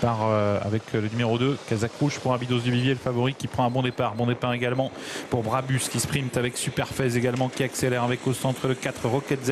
part avec le numéro 2, Kazakh Rouge pour Abydos du Vivier, le favori qui prend un bon départ. Bon départ également pour Brabus qui sprint avec Superfez également qui accélère avec au centre le 4 Rocket Z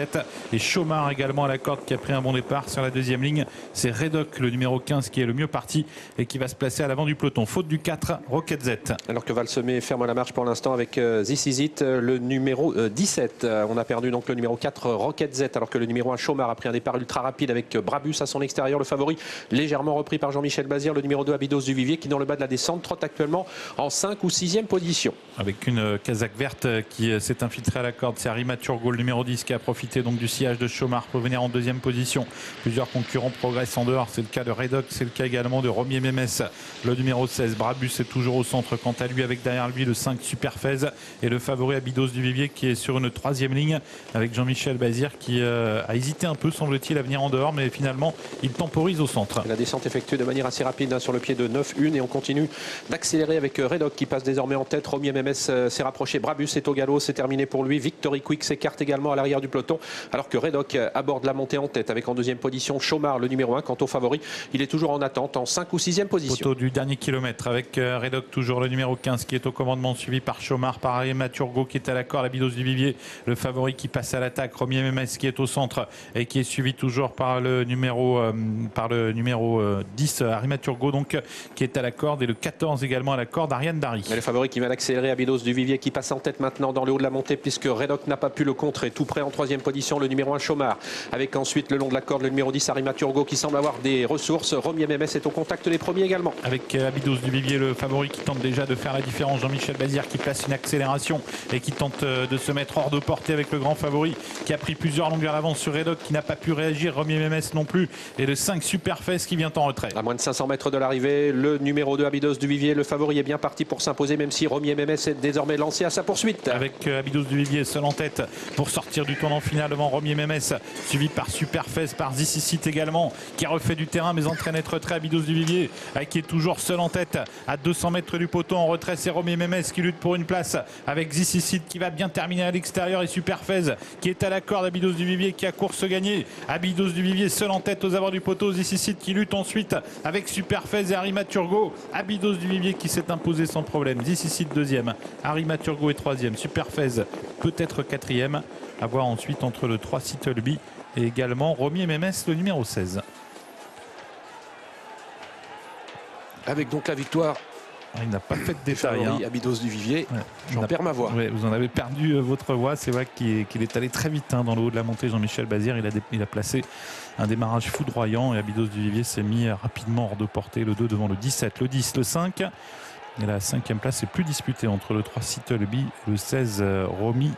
et Chomar également à la corde qui a pris un bon départ. Sur la deuxième ligne, c'est Redoc, le numéro 15 qui est le mieux parti et qui va se placer à l'avant du peloton. Faute du 4 Rocket Z. Alors que Valsemé ferme la marche pour l'instant avec This Is It, le numéro 17. On a perdu donc le numéro 4 Rocket Z alors que le numéro 1 Chomar a pris un départ ultra rapide avec Brabus à son extérieur. Le favori légèrement repris par Jean-Michel Bazir. Le numéro 2 Abydos du Vivier qui dans le bas de la descente trotte actuellement en 5 ou 6e position. Avec une casaque verte qui s'est infiltrée à la corde, c'est Arima Turgot, le numéro 10 qui a profité donc du sillage de Chomar pour venir en deuxième position. Plusieurs concurrents progressent en dehors, c'est le cas de Redoc, c'est le cas également de Romier Mémès, le numéro 16. Brabus est toujours au centre quant à lui avec derrière lui le 5 Superfez et le favori Abydos du Vivier qui est sur une 3e ligne avec Jean-Michel Bazir qui a hésité un peu semble-t-il à venir en dehors mais finalement il temporise au centre. La descente effectuée de manière assez rapide sur le pied de 9-1 et on continue d'accélérer avec Redoc qui passe désormais en tête. Romier Mémès s'est rapproché, Brabus est au galop, c'est terminé pour lui. Victory Quick s'écarte également à l'arrière du peloton alors que Redoc aborde la montée en tête avec en deuxième position Chomar, le numéro 1. Quant au favori, il est toujours en attente en 5 ou 6e position. Photo du dernier kilomètre avec Redoc toujours le numéro 15 qui est au commandement suivi par Chomar, par Arima Turgot qui est à la corde, Abydos du Vivier, le favori qui passe à l'attaque, Romier Mémès qui est au centre et qui est suivi toujours par le numéro 10 Arima Turgot donc qui est à la corde et le 14 également à la corde Ariane Dari. Et le favori qui vient d'accélérer, Abydos du Vivier qui passe en tête maintenant dans le haut de la montée puisque Redoc n'a pas pu le contrer. Tout près en 3e position le numéro 1 Chomar avec ensuite le long de la corde le numéro 10 Arima Turgot qui semble avoir des ressources. Romier Mémès est au contact des premiers également. Avec Abydos du Vivier le favori qui tente déjà de faire la différence. Jean-Michel Bazir qui place une accélération et qui tente de se mettre hors de portée avec le grand favori qui a pris plusieurs longueurs d'avance sur Redoc qui n'a pas pu réagir. Romier Mémès non plus et le 5 Superfez qui vient en retrait. À moins de 500 mètres de l'arrivée, le numéro 2 Abydos du Vivier, le favori est bien parti pour s'imposer même si Romier Mémès est désormais lancé à sa poursuite. Avec Abydos du Vivier seul en tête pour sortir du tournant final devant Romier Mémès, suivi par Superfez, par This Is It également qui a refait du terrain mais entraîne être retrait. Abydos du Vivier qui est toujours seul en tête à 200 mètres du poteau en retrait, c'est Romier Mémès qui lutte pour une place avec This Is It qui va bien terminer à l'extérieur et Superfez qui est à la corde. Abydos du Vivier qui a course gagnée, Abydos du Vivier seul en tête aux abords du poteau, This Is It qui lutte ensuite avec Superfez et Arima Turgot. Abydos du Vivier qui s'est imposé sans problème, This Is It 2e, Arima Turgot est 3e, Superfez peut-être 4e, à voir ensuite entre le 3 Sittleby et également Romier Mémès le numéro 16. Avec donc la victoire. Il n'a pas fait de détail. Abydos du Vivier, ouais, j'en perds ma voix. Ouais, vous en avez perdu votre voix. C'est vrai qu'il est allé très vite dans le haut de la montée. Jean-Michel Bazir, il a placé un démarrage foudroyant et Abydos du Vivier s'est mis rapidement hors de portée. Le 2 devant le 17, le 10, le 5. Et la 5e place est plus disputée entre le 3 Sittleby et le 16 Romy.